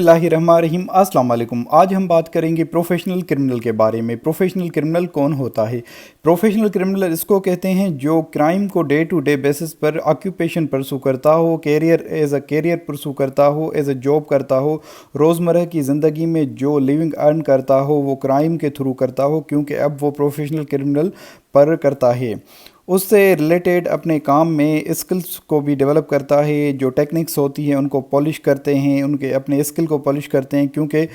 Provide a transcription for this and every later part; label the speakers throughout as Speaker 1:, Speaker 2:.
Speaker 1: बिस्मिल्लाहिर्रहमानिर्रहीम। अस्सलाम वालेकुम। आज हम बात करेंगे प्रोफेशनल क्रिमिनल के बारे में। प्रोफेशनल क्रिमिनल कौन होता है? प्रोफेशनल क्रिमिनल इसको कहते हैं जो क्राइम को डे टू डे बेसिस पर ऑक्यूपेशन परसू करता हो, कैरियर एज अ कैरियर परसू करता हो, एज अ जॉब करता हो, रोज़मर्रा की ज़िंदगी में जो लिविंग अर्न करता हो वो क्राइम के थ्रू करता हो, क्योंकि अब वो प्रोफेशनल क्रिमिनल पर करता है। उससे रिलेटेड अपने काम में स्किल्स को भी डेवलप करता है। जो टेक्निक्स होती हैं उनको पॉलिश करते हैं, उनके अपने स्किल को पॉलिश करते हैं, क्योंकि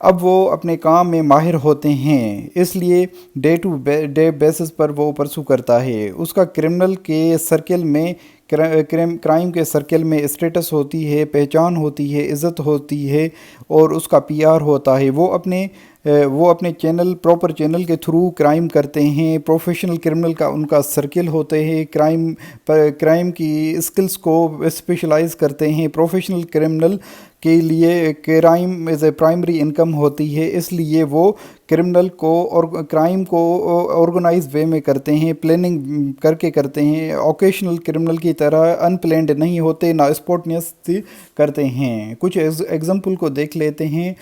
Speaker 1: अब वो अपने काम में माहिर होते हैं, इसलिए डे टू डे बेसिस पर वो परसू करता है। उसका क्रिमिनल के सर्कल में क्राइम के सर्कल में स्टेटस होती है, पहचान होती है, इज़्ज़त होती है और उसका पीआर होता है। वो अपने चैनल प्रॉपर चैनल के थ्रू क्राइम करते हैं। प्रोफेशनल क्रिमिनल का उनका सर्किल होते हैं, क्राइम की स्किल्स को स्पेशलाइज करते हैं। प्रोफेशनल क्रिमिनल के लिए crime as a primary income होती है, इसलिए वो क्रिमिनल को और क्राइम को ऑर्गेनाइज वे में करते हैं, प्लानिंग करके करते हैं। ओकेशनल क्रिमिनल की तरह अनप्लान्ड नहीं होते, ना स्पॉन्टेनियस करते हैं। कुछ एग्जांपल को देख लेते हैं।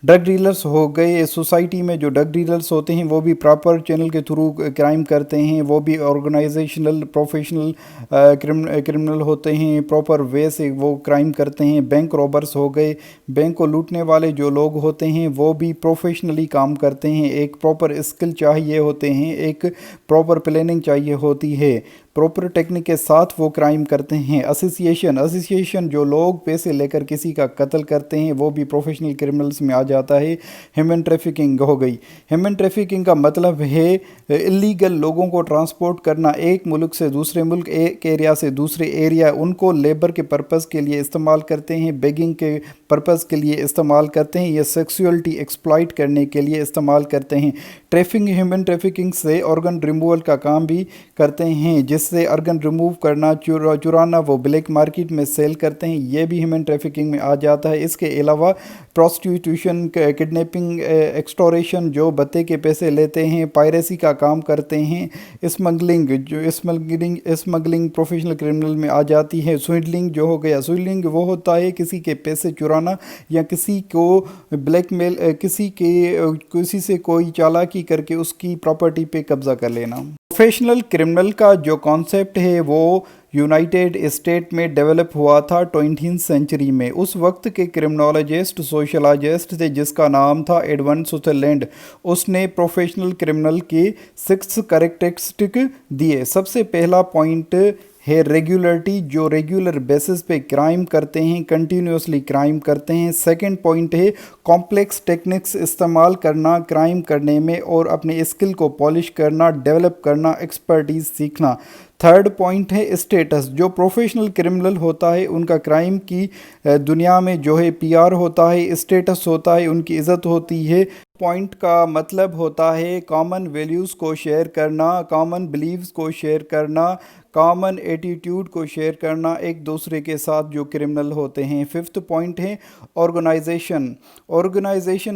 Speaker 1: ड्रग डीलर्स हो गए। सोसाइटी में जो ड्रग डीलर्स होते हैं वो भी प्रॉपर चैनल के थ्रू क्राइम करते हैं, वो भी ऑर्गेनाइजेशनल प्रोफेशनल क्रिमिनल होते हैं, प्रॉपर वे से वो क्राइम करते हैं। बैंक रॉबर्स हो गए। बैंक को लूटने वाले जो लोग होते हैं वो भी प्रोफेशनली काम करते हैं, एक प्रॉपर स्किल चाहिए होते हैं, एक प्रॉपर प्लानिंग चाहिए होती है, प्रॉपर टेक्निक के साथ वो क्राइम करते हैं। एसोसिएशन जो लोग पैसे लेकर किसी का कत्ल करते हैं वो भी प्रोफेशनल क्रिमिनल्स में आ जाता है। ह्यूमन ट्रैफिकिंग हो गई। ह्यूमन ट्रैफिकिंग का मतलब है इलीगल लोगों को ट्रांसपोर्ट करना, एक मुल्क से दूसरे मुल्क, एक एरिया से दूसरे एरिया। उनको लेबर के पर्पज़ के लिए इस्तेमाल करते हैं, बेगिंग के पर्पज़ के लिए इस्तेमाल करते हैं, या सेक्सुअलिटी एक्सप्लॉइट करने के लिए इस्तेमाल करते हैं। ह्यूमन ट्रैफिकिंग से ऑर्गन रिमूवल का काम भी करते हैं, जिससे ऑर्गन रिमूव करना, चुराना, वो ब्लैक मार्केट में सेल करते हैं, ये भी ह्यूमन ट्रैफिकिंग में आ जाता है। इसके अलावा प्रोस्टिट्यूशन, किडनैपिंग, एक्सटोरेशन, जो बत्ते के पैसे लेते हैं, पायरेसी का काम करते हैं, स्मगलिंग प्रोफेशनल क्रिमिनल में आ जाती है। स्विंडलिंग जो हो गया, स्विंडलिंग वो होता है किसी के पैसे चुराना या किसी को ब्लैकमेल, किसी से कोई चालाकी करके उसकी प्रॉपर्टी पे कब्जा कर लेना। प्रोफेशनल क्रिमिनल का जो कॉन्सेप्ट है वो यूनाइटेड स्टेट में डेवलप हुआ था 20th सेंचुरी में। उस वक्त के क्रिमिनोलॉजिस्ट, सोशलॉजिस्ट थे जिसका नाम था एडवर्ड सदरलैंड। उसने प्रोफेशनल क्रिमिनल के 6 कैरेक्टरिस्टिक दिए। सबसे पहला पॉइंट है रेगुलरिटी, जो रेगुलर बेसिस पे क्राइम करते हैं, कंटिन्यूसली क्राइम करते हैं। सेकंड पॉइंट है कॉम्प्लेक्स टेक्निक्स इस्तेमाल करना क्राइम करने में, और अपने स्किल को पॉलिश करना, डेवलप करना, एक्सपर्टीज सीखना। थर्ड पॉइंट है स्टेटस, जो प्रोफेशनल क्रिमिनल होता है उनका क्राइम की दुनिया में जो है पीआर होता है, स्टेटस होता है, उनकी इज़्ज़त होती है। पॉइंट का मतलब होता है कॉमन वैल्यूज़ को शेयर करना, कॉमन बिलीव्स को शेयर करना, कॉमन एटीट्यूड को शेयर करना एक दूसरे के साथ जो क्रिमिनल होते हैं। फिफ्थ पॉइंट है ऑर्गेनाइजेशन,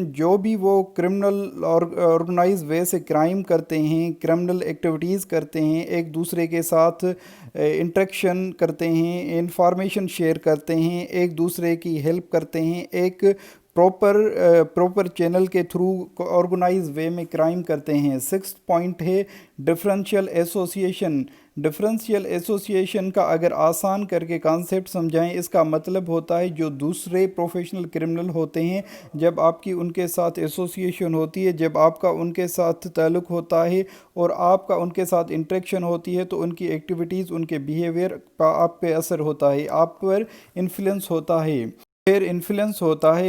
Speaker 1: जो भी वो क्रिमिनल ऑर्गेनाइज वे से क्राइम करते हैं, क्रिमिनल एक्टिविटीज़ करते हैं, एक दूसरे के साथ इंटरेक्शन करते हैं, इंफॉर्मेशन शेयर करते हैं, एक दूसरे की हेल्प करते हैं, एक प्रॉपर चैनल के थ्रू ऑर्गेनाइज वे में क्राइम करते हैं। सिक्स्थ पॉइंट है डिफरेंशियल एसोसिएशन का अगर आसान करके कॉन्सेप्ट समझाएं, इसका मतलब होता है जो दूसरे प्रोफेशनल क्रिमिनल होते हैं, जब आपकी उनके साथ एसोसिएशन होती है, जब आपका उनके साथ ताल्लुक़ होता है और आपका उनके साथ इंटरेक्शन होती है, तो उनकी एक्टिविटीज़, उनके बिहेवियर का आप पे असर होता है, आप पर इन्फ्लुएंस होता है।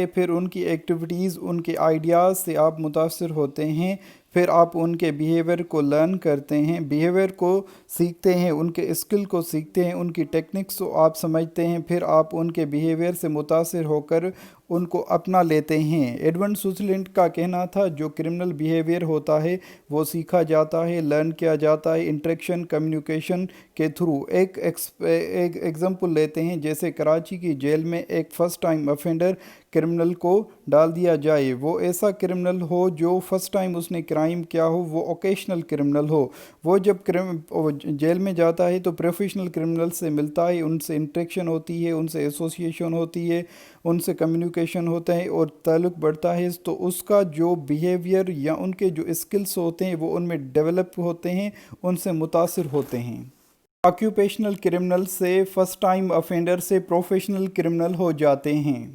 Speaker 1: फिर उनकी एक्टिविटीज़, उनके आइडियाज़ से आप मुतासर होते हैं, फिर आप उनके बिहेवियर को लर्न करते हैं, बिहेवियर को सीखते हैं, उनके स्किल को सीखते हैं, उनकी टेक्निक्स को आप समझते हैं, फिर आप उनके बिहेवियर से मुतासर होकर उनको अपना लेते हैं। एडवर्ड सदरलैंड का कहना था जो क्रिमिनल बिहेवियर होता है वो सीखा जाता है, लर्न किया जाता है इंटरेक्शन, कम्युनिकेशन के थ्रू। एक एग्जांपल लेते हैं, जैसे कराची की जेल में एक फ़र्स्ट टाइम ऑफेंडर کرمنل کو ڈال دیا جائے۔ وہ ایسا کرمنل ہو جو فرسٹ ٹائم اس نے کرائم کیا ہو، وہ اوکیشنل کرمنل ہو۔ وہ جب جیل میں جاتا ہے تو پروفیشنل کرمنل سے ملتا ہے، ان سے انٹریکشن ہوتی ہے، ان سے ایسوسیشن ہوتی ہے، ان سے کمیونیکیشن ہوتا ہے اور تعلق بڑھتا ہے، تو اس کا جو بیہیویئر یا ان کے جو اسکلس ہوتے ہیں وہ ان میں ڈیولپ ہوتے ہیں، ان سے متاثر ہوتے ہیں۔ آکیوپیشنل کرمنل سے فرسٹ ٹائم افینڈر سے پروفیشنل کرمنل ہو جاتے ہیں۔